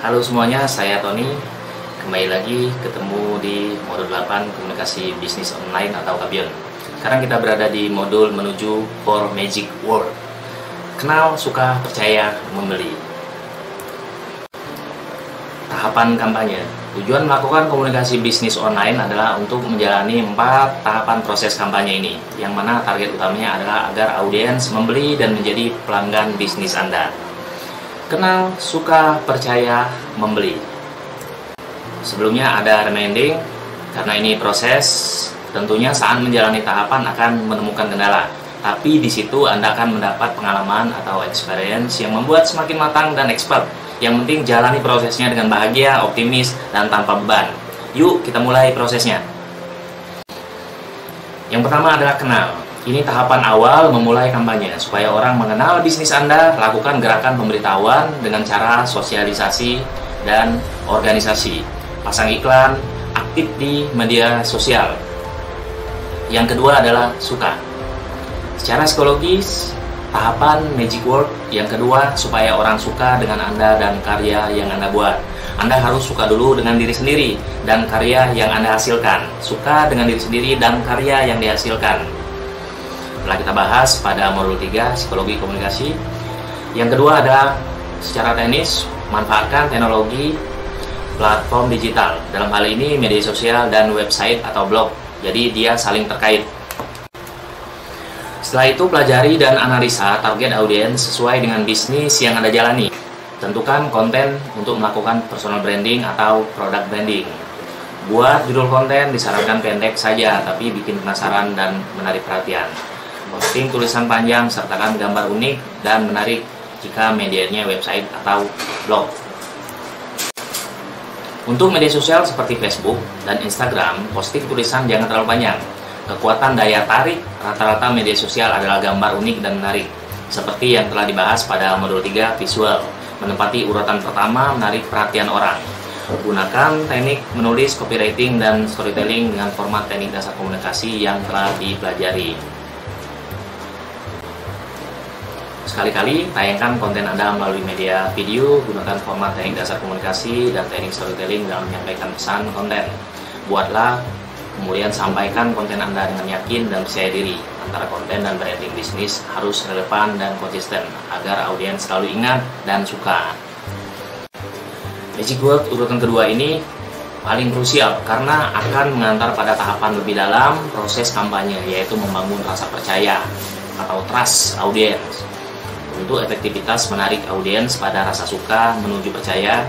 Halo semuanya, saya Tony. Kembali lagi ketemu di modul 8 komunikasi bisnis online atau KBION. Sekarang kita berada di modul menuju for magic word. Kenal, suka, percaya, membeli. Tahapan kampanye. Tujuan melakukan komunikasi bisnis online adalah untuk menjalani 4 tahapan proses kampanye ini, yang mana target utamanya adalah agar audiens membeli dan menjadi pelanggan bisnis Anda. Kenal, suka, percaya, membeli. Sebelumnya ada reminding, karena ini proses, tentunya saat menjalani tahapan akan menemukan kendala. Tapi di situ Anda akan mendapat pengalaman atau experience yang membuat semakin matang dan expert. Yang penting jalani prosesnya dengan bahagia, optimis, dan tanpa beban. Yuk kita mulai prosesnya. Yang pertama adalah kenal. Ini tahapan awal memulai kampanye. Supaya orang mengenal bisnis Anda, lakukan gerakan pemberitahuan dengan cara sosialisasi dan organisasi. Pasang iklan, aktif di media sosial. Yang kedua adalah suka. Secara psikologis, tahapan magic word yang kedua supaya orang suka dengan Anda dan karya yang Anda buat. Anda harus suka dulu dengan diri sendiri dan karya yang Anda hasilkan. Suka dengan diri sendiri dan karya yang dihasilkan. Setelah kita bahas pada modul 3 psikologi komunikasi. Yang kedua adalah secara teknis, manfaatkan teknologi platform digital. Dalam hal ini media sosial dan website atau blog. Jadi dia saling terkait. Setelah itu pelajari dan analisa target audiens sesuai dengan bisnis yang Anda jalani. Tentukan konten untuk melakukan personal branding atau product branding. Buat judul konten disarankan pendek saja, tapi bikin penasaran dan menarik perhatian. Posting tulisan panjang, sertakan gambar unik dan menarik jika medianya website atau blog. Untuk media sosial seperti Facebook dan Instagram, posting tulisan jangan terlalu panjang. Kekuatan daya tarik rata-rata media sosial adalah gambar unik dan menarik. Seperti yang telah dibahas pada modul 3 visual, menempati urutan pertama menarik perhatian orang. Gunakan teknik menulis, copywriting, dan storytelling dengan format teknik dasar komunikasi yang telah dipelajari. Sekali-kali tayangkan konten Anda melalui media video, gunakan format teknik dasar komunikasi dan teknik storytelling dalam menyampaikan pesan konten. Buatlah, kemudian sampaikan konten Anda dengan yakin dan percaya diri. Antara konten dan branding bisnis harus relevan dan konsisten agar audiens selalu ingat dan suka. Magic word urutan kedua ini paling krusial karena akan mengantar pada tahapan lebih dalam proses kampanye, yaitu membangun rasa percaya atau trust audiens. Untuk efektivitas menarik audiens pada rasa suka menuju percaya,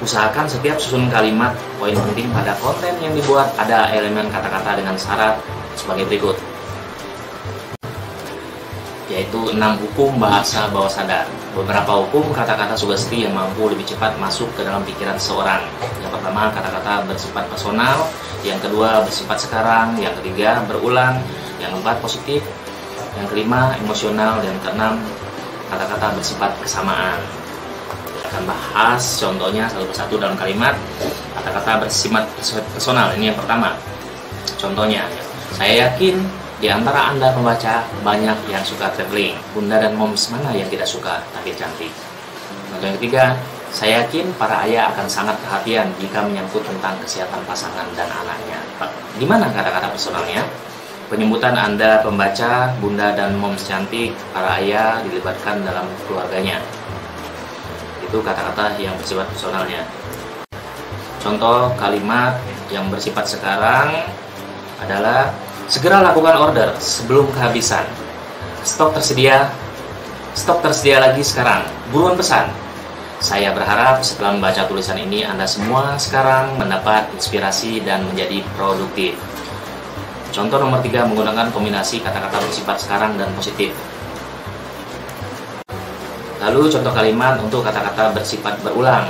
usahakan setiap susunan kalimat poin penting pada konten yang dibuat ada elemen kata-kata dengan syarat sebagai berikut, yaitu 6 hukum bahasa bawah sadar. Beberapa hukum kata-kata sugesti yang mampu lebih cepat masuk ke dalam pikiran seseorang. Yang pertama, kata-kata bersifat personal. Yang kedua, bersifat sekarang. Yang ketiga, berulang. Yang keempat, positif. Yang kelima, emosional. Dan keenam, kata-kata bersifat kesamaan. Kita akan bahas contohnya satu persatu dalam kalimat. Kata-kata bersifat personal. Ini yang pertama. Contohnya, saya yakin di antara Anda pembaca banyak yang suka traveling. Bunda dan moms mana yang tidak suka tampil cantik? Contoh yang ketiga, saya yakin para ayah akan sangat perhatian jika menyangkut tentang kesehatan pasangan dan anaknya. Gimana kata-kata personalnya? Penyebutan Anda pembaca, bunda dan moms cantik, para ayah dilibatkan dalam keluarganya. Itu kata-kata yang bersifat personalnya. Contoh kalimat yang bersifat sekarang adalah segera lakukan order sebelum kehabisan. Stok tersedia lagi sekarang. Buruan pesan. Saya berharap setelah membaca tulisan ini Anda semua sekarang mendapat inspirasi dan menjadi produktif. Contoh nomor 3 menggunakan kombinasi kata-kata bersifat sekarang dan positif. Lalu contoh kalimat untuk kata-kata bersifat berulang.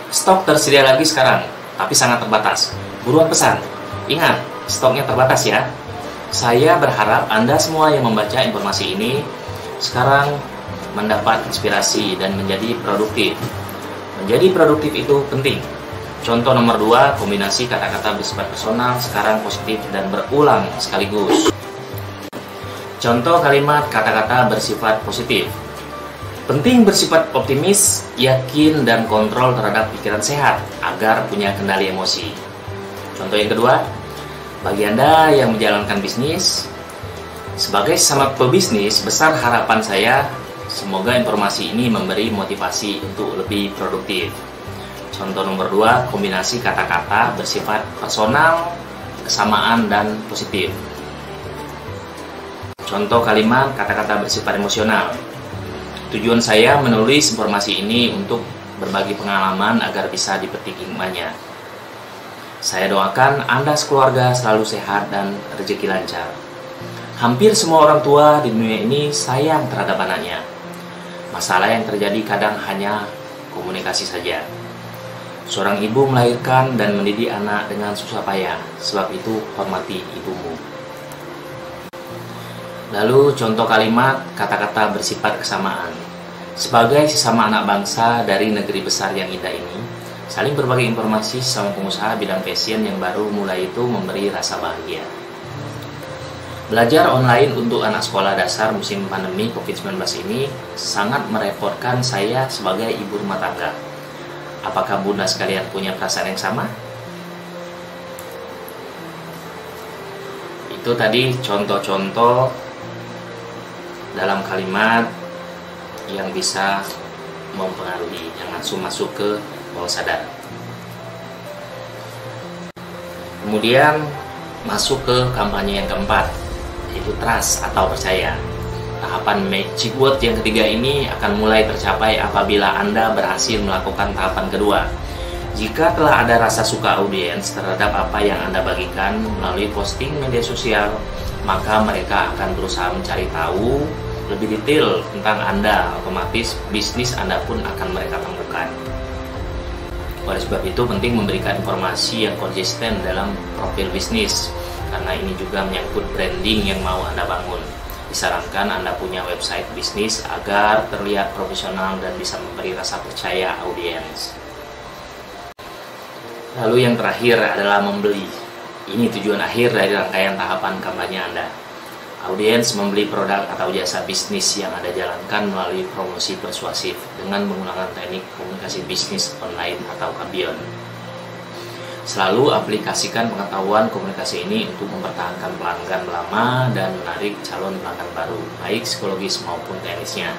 Stok tersedia lagi sekarang, tapi sangat terbatas. Buruan pesan. Ingat, stoknya terbatas ya. Saya berharap Anda semua yang membaca informasi ini sekarang mendapat inspirasi dan menjadi produktif. Menjadi produktif itu penting. Contoh nomor 2, kombinasi kata-kata bersifat personal, sekarang, positif, dan berulang sekaligus. Contoh kalimat kata-kata bersifat positif. Penting bersifat optimis, yakin, dan kontrol terhadap pikiran sehat agar punya kendali emosi. Contoh yang kedua, bagi Anda yang menjalankan bisnis, sebagai sesama pebisnis, besar harapan saya semoga informasi ini memberi motivasi untuk lebih produktif. Contoh nomor 2, kombinasi kata-kata bersifat personal, kesamaan, dan positif. Contoh kalimat kata-kata bersifat emosional. Tujuan saya menulis informasi ini untuk berbagi pengalaman agar bisa dipetik hikmahnya. Saya doakan Anda sekeluarga selalu sehat dan rezeki lancar. Hampir semua orang tua di dunia ini sayang terhadap anaknya. Masalah yang terjadi kadang hanya komunikasi saja. Seorang ibu melahirkan dan mendidik anak dengan susah payah, sebab itu hormati ibumu. Lalu contoh kalimat kata-kata bersifat kesamaan. Sebagai sesama anak bangsa dari negeri besar yang indah ini, saling berbagi informasi sama pengusaha bidang fashion yang baru mulai itu memberi rasa bahagia. Belajar online untuk anak sekolah dasar musim pandemi COVID-19 ini sangat merepotkan saya sebagai ibu rumah tangga. Apakah Bunda sekalian punya perasaan yang sama? Itu tadi contoh-contoh dalam kalimat yang bisa mempengaruhi, yang langsung masuk ke bawah sadar. Kemudian masuk ke kampanye yang keempat, yaitu trust atau percaya. Tahapan magic word yang ketiga ini akan mulai tercapai apabila Anda berhasil melakukan tahapan kedua. Jika telah ada rasa suka audiens terhadap apa yang Anda bagikan melalui posting media sosial, maka mereka akan berusaha mencari tahu lebih detail tentang Anda. Otomatis bisnis Anda pun akan mereka temukan. Oleh sebab itu penting memberikan informasi yang konsisten dalam profil bisnis, karena ini juga menyangkut branding yang mau Anda bangun. Disarankan Anda punya website bisnis agar terlihat profesional dan bisa memberi rasa percaya audiens. Lalu yang terakhir adalah membeli. Ini tujuan akhir dari rangkaian tahapan kampanye Anda. Audiens membeli produk atau jasa bisnis yang Anda jalankan melalui promosi persuasif dengan menggunakan teknik komunikasi bisnis online atau Abion. Selalu aplikasikan pengetahuan komunikasi ini untuk mempertahankan pelanggan lama dan menarik calon pelanggan baru, baik psikologis maupun teknisnya.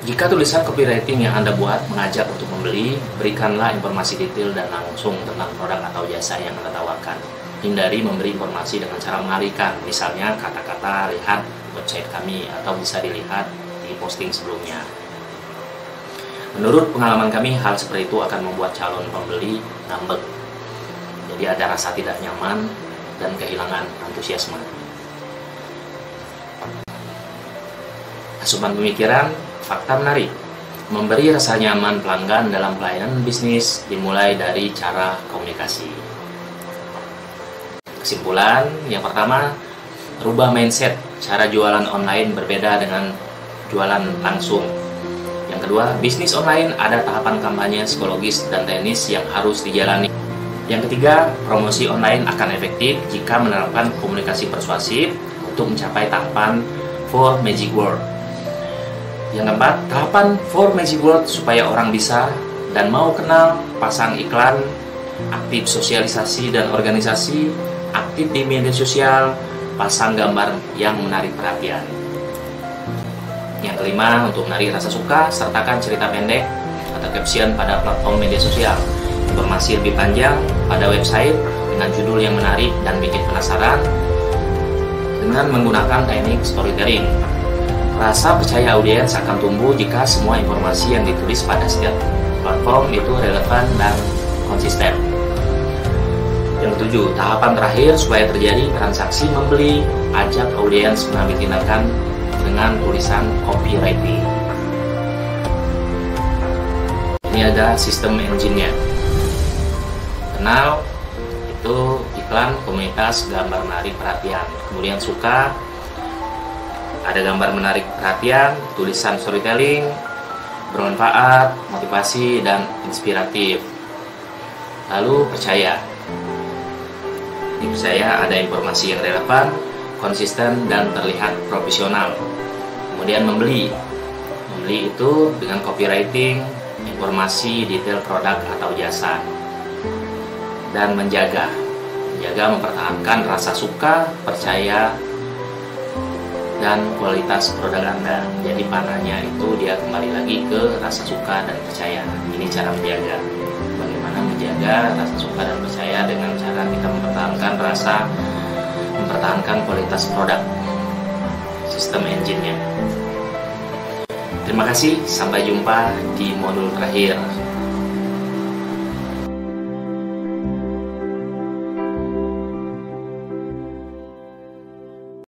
Jika tulisan copywriting yang Anda buat mengajak untuk membeli, berikanlah informasi detail dan langsung tentang produk atau jasa yang Anda tawarkan. Hindari memberi informasi dengan cara mengalihkan, misalnya kata-kata lihat website kami atau bisa dilihat di posting sebelumnya. Menurut pengalaman kami, hal seperti itu akan membuat calon pembeli ngambek. Jadi ada rasa tidak nyaman dan kehilangan antusiasme. Asupan pemikiran, fakta menarik. Memberi rasa nyaman pelanggan dalam pelayanan bisnis dimulai dari cara komunikasi. Kesimpulan, yang pertama, rubah mindset. Cara jualan online berbeda dengan jualan langsung. Yang kedua, bisnis online ada tahapan kampanye psikologis dan teknis yang harus dijalani. Yang ketiga, promosi online akan efektif jika menerapkan komunikasi persuasif untuk mencapai tahapan 4 Magic Word. Yang keempat, tahapan 4 Magic Word supaya orang bisa dan mau kenal, pasang iklan, aktif sosialisasi dan organisasi, aktif di media sosial, pasang gambar yang menarik perhatian. Yang kelima, untuk menarik rasa suka, sertakan cerita pendek atau caption pada platform media sosial. Informasi lebih panjang pada website dengan judul yang menarik dan bikin penasaran dengan menggunakan teknik storytelling. Rasa percaya audiens akan tumbuh jika semua informasi yang ditulis pada setiap platform itu relevan dan konsisten. Yang ketujuh, tahapan terakhir supaya terjadi transaksi membeli, ajak audiens mengambil tindakan dengan tulisan copywriting. Ini ada sistem engine-nya. Kenal, itu iklan, komunitas, gambar menarik perhatian. Kemudian suka, ada gambar menarik perhatian, tulisan storytelling, bermanfaat, motivasi, dan inspiratif. Lalu percaya. Dipercaya ada informasi yang relevan, konsisten, dan terlihat profesional. Kemudian membeli, beli itu dengan copywriting, informasi detail produk atau jasa, dan menjaga mempertahankan rasa suka, percaya, dan kualitas produk Anda. Jadi panahnya itu dia kembali lagi ke rasa suka dan percaya. Ini cara menjaga. Bagaimana menjaga rasa suka dan percaya dengan cara kita mempertahankan kualitas produk, sistem engine-nya. Terima kasih, sampai jumpa di modul terakhir.